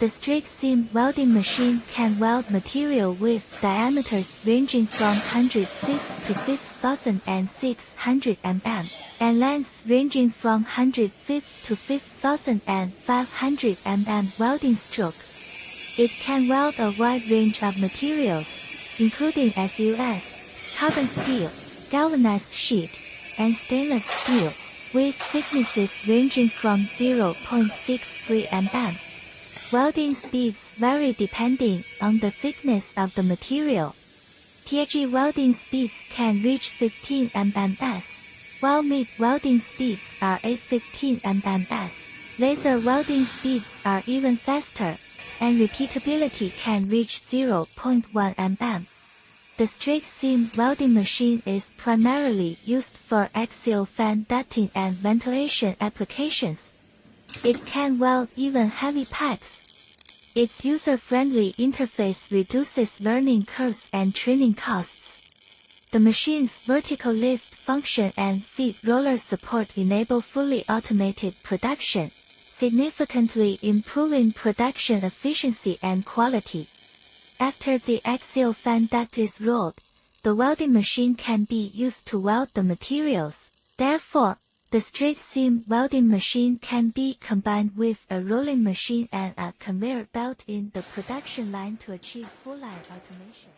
The straight seam welding machine can weld material with diameters ranging from 100th to 5,600 mm, and lengths ranging from 100th to 5,500 mm welding stroke. It can weld a wide range of materials, including SUS, carbon steel, galvanized sheet, and stainless steel, with thicknesses ranging from 0.63 mm. Welding speeds vary depending on the thickness of the material. TIG welding speeds can reach 15 mms, while MIG welding speeds are 815 mms. Laser welding speeds are even faster, and repeatability can reach 0.1 mm. The straight seam welding machine is primarily used for axial fan ducting and ventilation applications. It can weld even heavy pipes. Its user-friendly interface reduces learning curves and training costs. The machine's vertical lift function and feed roller support enable fully automated production, significantly improving production efficiency and quality. After the axial fan duct is rolled, the welding machine can be used to weld the materials. Therefore, the straight seam welding machine can be combined with a rolling machine and a conveyor belt in the production line to achieve full line automation.